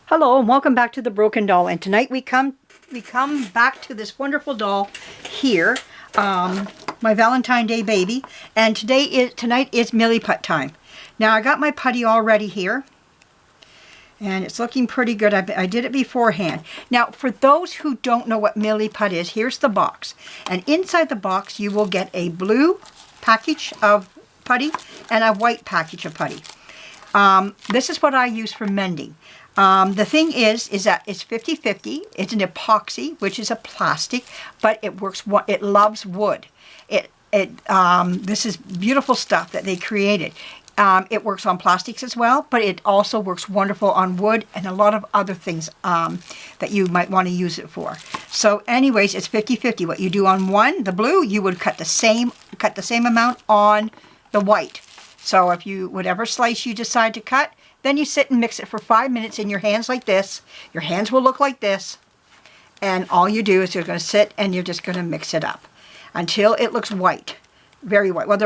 Hello and welcome back to the Broken Doll, and tonight we come back to this wonderful doll here, my Valentine Day baby, and tonight is Millie Putt time. Now I got my putty all ready here and it's looking pretty good. I did it beforehand. Now for those who don't know what Millie Putt is, here's the box, and inside the box you will get a blue package of putty and a white package of putty. This is what I use for mending. The thing is that it's 50-50. It's an epoxy, which is a plastic, but it works. It loves wood. This is beautiful stuff that they created. It works on plastics as well, but it also works wonderful on wood and a lot of other things that you might want to use it for. So anyways, it's 50-50. What you do on one, the blue, you would cut the same amount on the white. So if you, whatever slice you decide to cut, then you sit and mix it for 5 minutes in your hands like this. Your hands will look like this. And all you do is you're going to sit and you're just going to mix it up until it looks white. Very white. Well,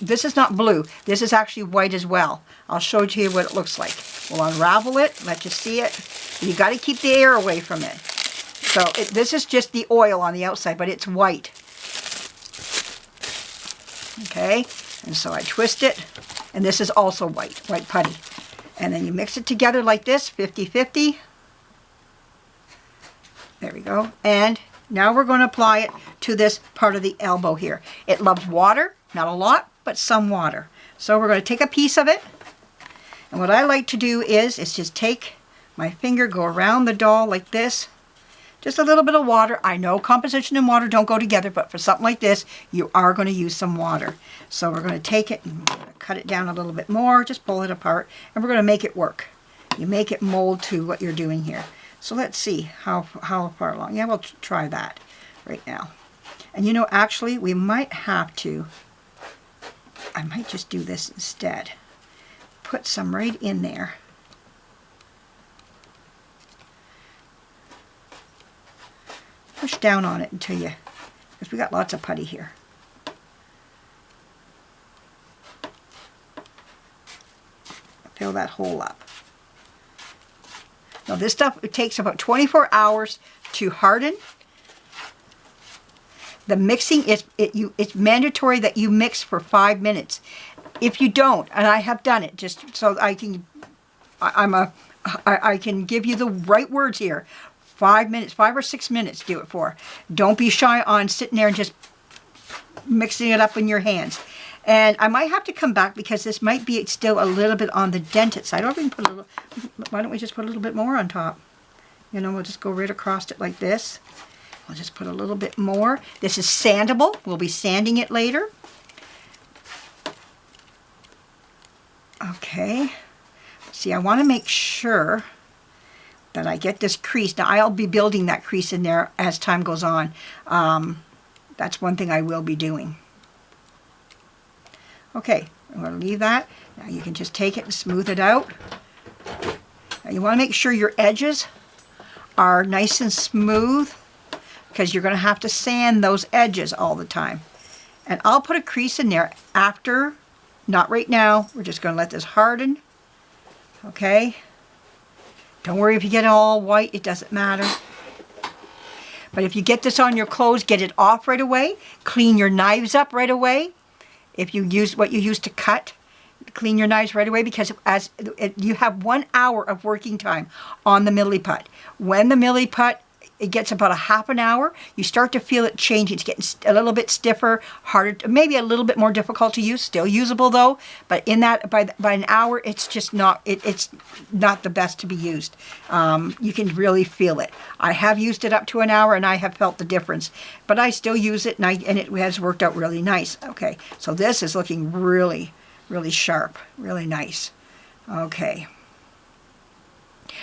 this is not blue. This is actually white as well. I'll show you what it looks like. We'll unravel it, let you see it. You got to keep the air away from it. So this is just the oil on the outside, but it's white. Okay, and so I twist it, and this is also white putty. And then you mix it together like this, 50-50. There we go. And now we're going to apply it to this part of the elbow here. It loves water, not a lot, but some water. So we're going to take a piece of it. And what I like to do is just take my finger, go around the doll like this. Just a little bit of water. I know composition and water don't go together, but for something like this, you are going to use some water. So we're going to take it and cut it down a little bit more, just pull it apart, and we're going to make it work. You make it mold to what you're doing here. So let's see how far along. Yeah, we'll try that right now. And you know, actually, we might have to, I might just do this instead. Put some right in there. Push down on it until you, because we got lots of putty here. Fill that hole up. Now this stuff, it takes about 24 hours to harden. The mixing is, it's mandatory that you mix for 5 minutes. If you don't, and I have done it just so I can, I can give you the right words here. 5 minutes, 5 or 6 minutes do it for. Don't be shy on sitting there and just mixing it up in your hands. And I might have to come back because this might be still a little bit on the dented side. Or we can put a little, why don't we just put a little bit more on top? You know, we'll just go right across it like this. We'll just put a little bit more. This is sandable. We'll be sanding it later. Okay. See, I want to make sure that I get this crease. Now I'll be building that crease in there as time goes on. That's one thing I will be doing. Okay, I'm going to leave that. Now you can just take it and smooth it out. Now you want to make sure your edges are nice and smooth, because you're going to have to sand those edges all the time. And I'll put a crease in there after, not right now. We're just going to let this harden. Okay. Don't worry if you get it all white, it doesn't matter. But if you get this on your clothes, get it off right away. Clean your knives up right away. If you use what you use to cut, clean your knives right away, because you have 1 hour of working time on the Millie Putt. When the Millie Putt, it gets about a half an hour, you start to feel it changing. It's getting a little bit stiffer, harder, maybe a little bit more difficult to use. Still usable though, but in that by an hour, it's just not. It's not the best to be used. You can really feel it. I have used it up to an hour, and I have felt the difference. But I still use it, and it has worked out really nice. Okay, so this is looking really, really sharp, really nice. Okay.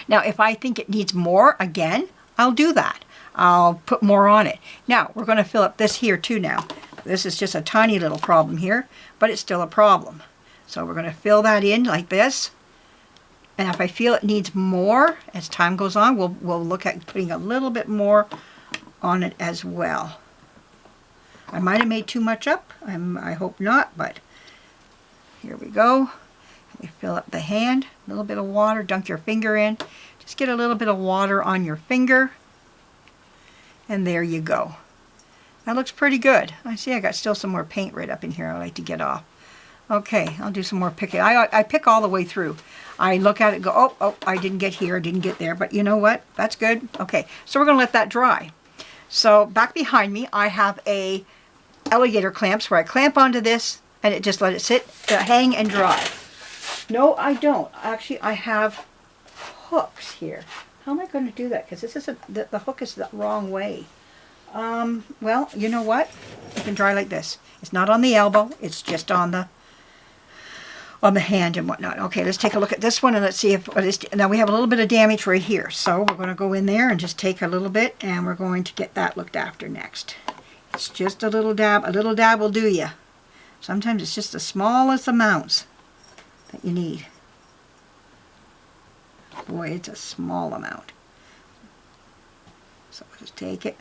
Now, if I think it needs more, again, I'll do that. I'll put more on it. Now, we're going to fill up this here too now. This is just a tiny little problem here, but it's still a problem. So we're going to fill that in like this. And if I feel it needs more as time goes on, we'll look at putting a little bit more on it as well. I might have made too much up. I hope not, but here we go. We fill up the hand, a little bit of water, dunk your finger in. Just get a little bit of water on your finger. And there you go. That looks pretty good. I see I got still some more paint right up in here I'd like to get off. Okay, I'll do some more picking. I pick all the way through. I look at it and go, oh, I didn't get here, didn't get there. But you know what? That's good. Okay, so we're going to let that dry. So back behind me, I have a alligator clamps where I clamp onto this and it just let it sit, hang and dry. No, I don't. Actually, I have hooks here. How am I going to do that? Because this isn't, the hook is the wrong way. Well, you know what? You can dry like this. It's not on the elbow. It's just on the hand and whatnot. Okay, let's take a look at this one and let's see if now we have a little bit of damage right here. So we're going to go in there and just take a little bit and we're going to get that looked after next. It's just a little dab. A little dab will do you. Sometimes it's just the smallest amounts that you need. Boy, it's a small amount. So we'll just take it.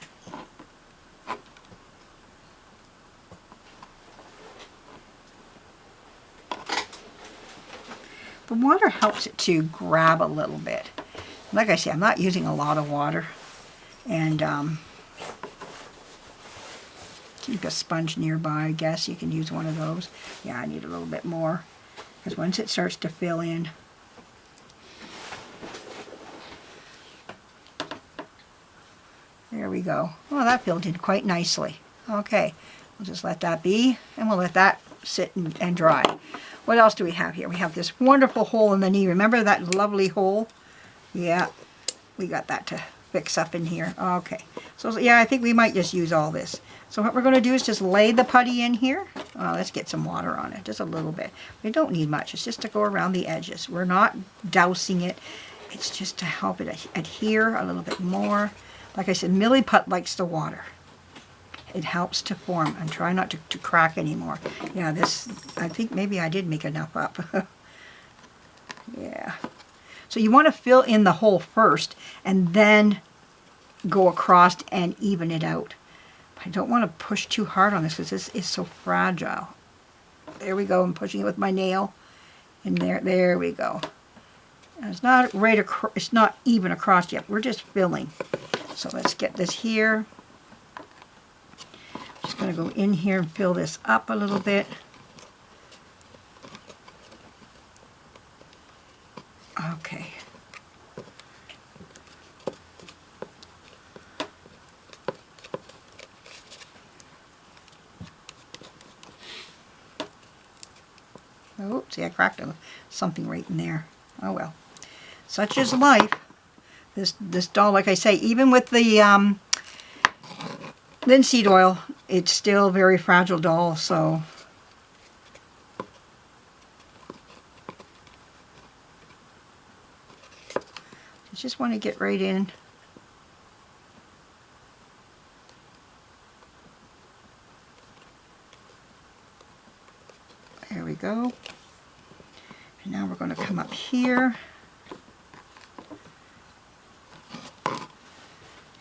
The water helps it to grab a little bit. Like I say, I'm not using a lot of water. And keep a sponge nearby, I guess. You can use one of those. Yeah, I need a little bit more. Because once it starts to fill in, there we go. Well, that filled in quite nicely. Okay, we'll just let that be, and we'll let that sit and dry. What else do we have here? We have this wonderful hole in the knee. Remember that lovely hole? Yeah, we got that to fix up in here. Okay, so yeah, I think we might just use all this. So what we're going to do is just lay the putty in here. Let's get some water on it, just a little bit. We don't need much. It's just to go around the edges. We're not dousing it. It's just to help it adhere a little bit more. Like I said, Milliput likes the water. It helps to form and try not to crack anymore. Yeah, this, I think maybe I did make enough up. Yeah. So you want to fill in the hole first and then go across and even it out. But I don't want to push too hard on this because this is so fragile. There we go. I'm pushing it with my nail. And there we go. And it's not right across, it's not even across yet. We're just filling. So let's get this here. Just going to go in here and fill this up a little bit. Okay. Oh, see, I cracked something right in there. Oh well. Such is life. This doll, like I say, even with the linseed oil, it's still a very fragile doll, so you just want to get right in. There we go. And now we're going to come up here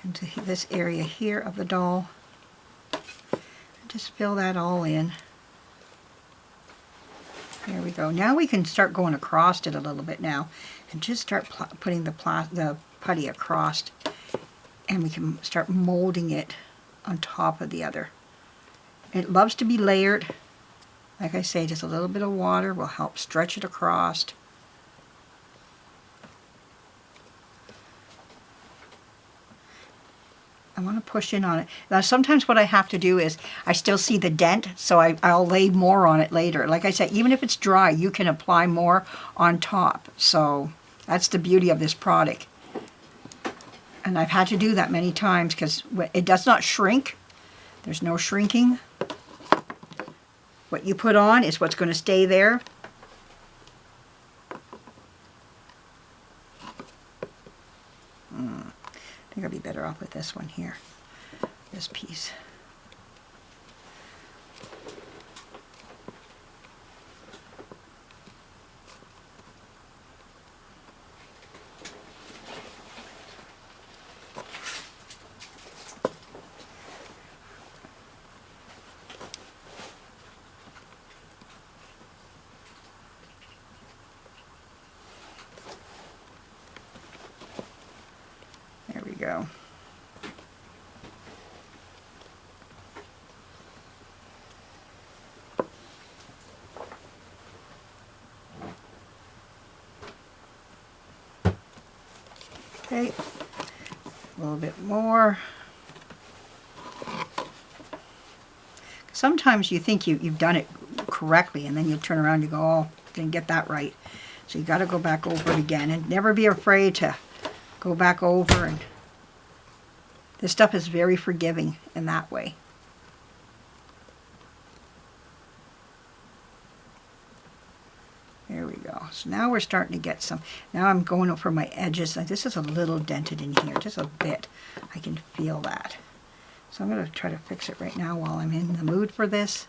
into this area here of the doll. Just fill that all in. There we go. Now we can start going across it a little bit now and just start putting the putty across, and we can start molding it on top of the other. It loves to be layered. Like I say, just a little bit of water will help stretch it across. I want to push in on it. Now sometimes what I have to do is, I still see the dent, so I'll lay more on it later. Like I said, even if it's dry, you can apply more on top. So that's the beauty of this product. And I've had to do that many times because it does not shrink. There's no shrinking. What you put on is what's going to stay there. I think I'll be better off with this one here, this piece. go. Okay, a little bit more. Sometimes you think you've done it correctly, and then you turn around and you go, oh, didn't get that right. So you got to go back over it again, and never be afraid to go back over. And this stuff is very forgiving in that way. There we go. So now we're starting to get some. Now I'm going over my edges. This is a little dented in here, just a bit. I can feel that. So I'm going to try to fix it right now while I'm in the mood for this.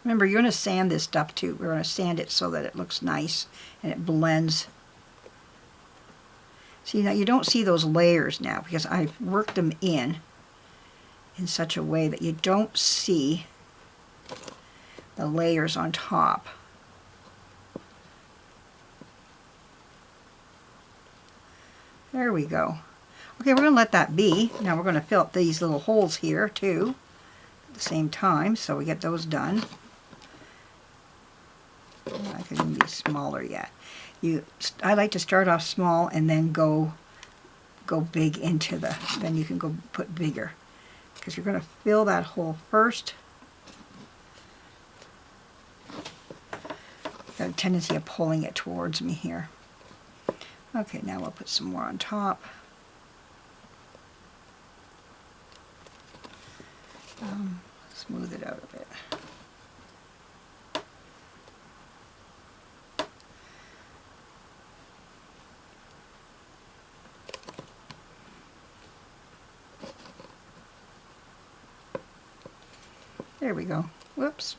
Remember, you're going to sand this stuff too. We're going to sand it so that it looks nice and it blends. See, now you don't see those layers now because I've worked them in such a way that you don't see the layers on top. There we go. Okay, we're going to let that be. Now we're going to fill up these little holes here too at the same time, so we get those done. I could even be smaller yet. I like to start off small and then go big into the, then you can go put bigger. Because you're going to fill that hole first. Got a tendency of pulling it towards me here. Okay, now we'll put some more on top. Smooth it out a bit. There we go. Whoops.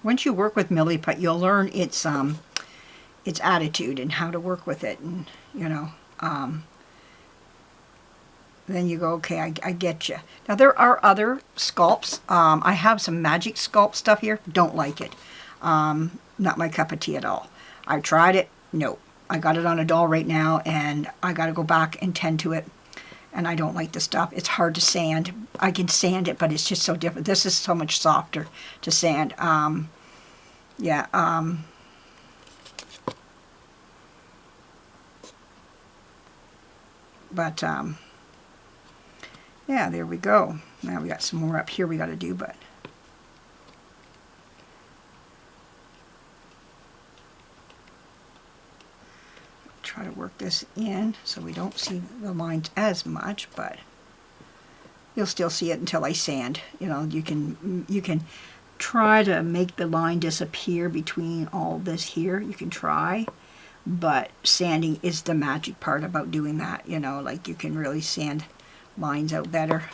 Once you work with Millie Putt, you'll learn its attitude and how to work with it, and you know, then you go, okay, I get you. Now there are other sculpts. I have some magic sculpt stuff here. Don't like it. Not my cup of tea at all. I tried it. Nope. I got it on a doll right now, and I got to go back and tend to it. And I don't like the stuff. It's hard to sand. I can sand it, but it's just so different. This is so much softer to sand. Yeah. Yeah, there we go. Now we got some more up here we got to do, but try to work this in so we don't see the lines as much, but you'll still see it until I sand. You know, you can try to make the line disappear between all this here. You can try, but sanding is the magic part about doing that. You know, like you can really sand lines out better.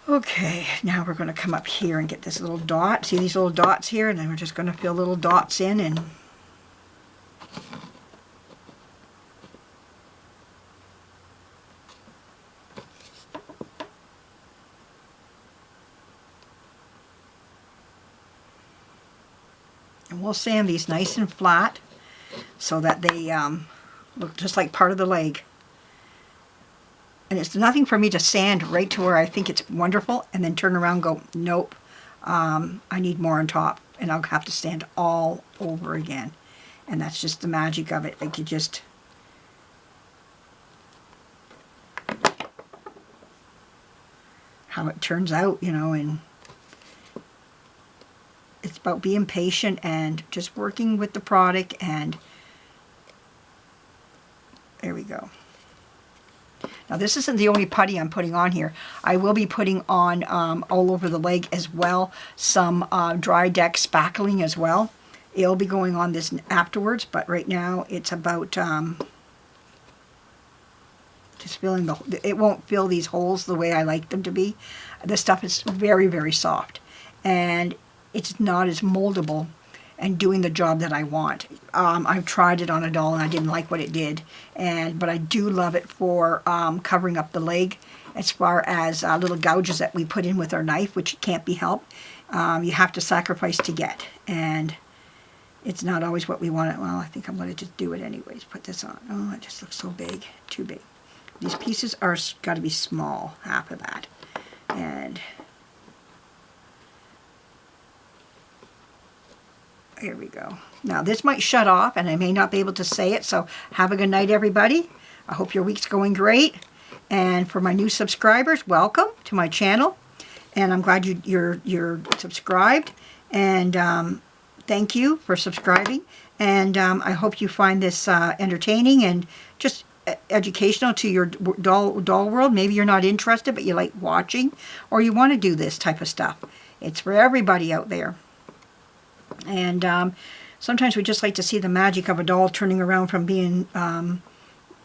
Okay, now we're going to come up here and get this little dot. See these little dots here? And then we're just going to fill little dots in, and we'll sand these nice and flat so that they look just like part of the leg. And it's nothing for me to sand right to where I think it's wonderful and then turn around and go, nope, I need more on top. And I'll have to sand all over again. And that's just the magic of it. Like you just... how it turns out, you know, and it's about being patient and just working with the product. And there we go. Now this isn't the only putty I'm putting on here. I will be putting on all over the leg as well some dry deck spackling as well. It'll be going on this afterwards, but right now it's about just filling the... it won't fill these holes the way I like them to be. The stuff is very, very soft, and it's not as moldable and doing the job that I want. I've tried it on a doll and I didn't like what it did, but I do love it for covering up the leg. As far as little gouges that we put in with our knife, which can't be helped, you have to sacrifice to get, and it's not always what we want. Well, I think I'm going to just do it anyways. Put this on. Oh, it just looks so big, too big. These pieces are got to be small, half of that, and here we go. Now this might shut off and I may not be able to say it, so have a good night everybody. I hope your week's going great. And for my new subscribers, welcome to my channel. And I'm glad you're subscribed. And thank you for subscribing. And I hope you find this entertaining and just educational to your doll world. Maybe you're not interested, but you like watching, or you want to do this type of stuff. It's for everybody out there. And sometimes we just like to see the magic of a doll turning around from being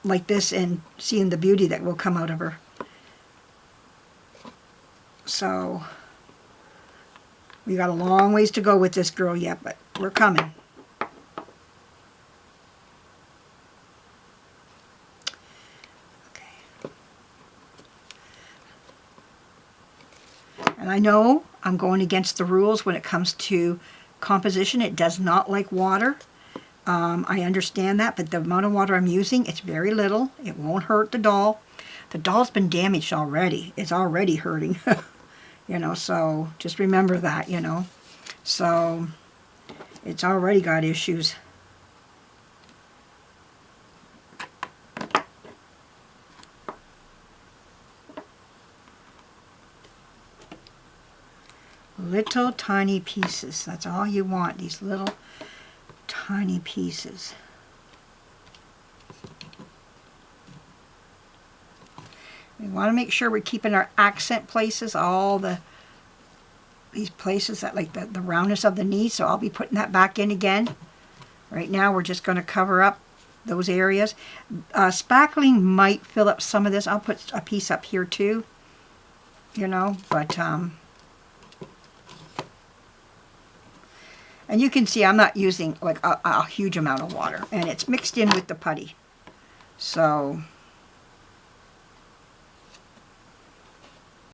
like this and seeing the beauty that will come out of her. So we got a long ways to go with this girl yet, but we're coming. Okay. And I know I'm going against the rules when it comes to composition. It does not like water. I understand that, but the amount of water I'm using, it's very little. It won't hurt the doll. The doll's been damaged already. It's already hurting. You know, so just remember that, you know. So it's already got issues. Little tiny pieces. That's all you want, these little tiny pieces. We want to make sure we're keeping our accent places, all these places that like the roundness of the knee, so I'll be putting that back in again. Right now we're just going to cover up those areas. Spackling might fill up some of this. I'll put a piece up here too, you know, but and you can see I'm not using like a huge amount of water, and it's mixed in with the putty. So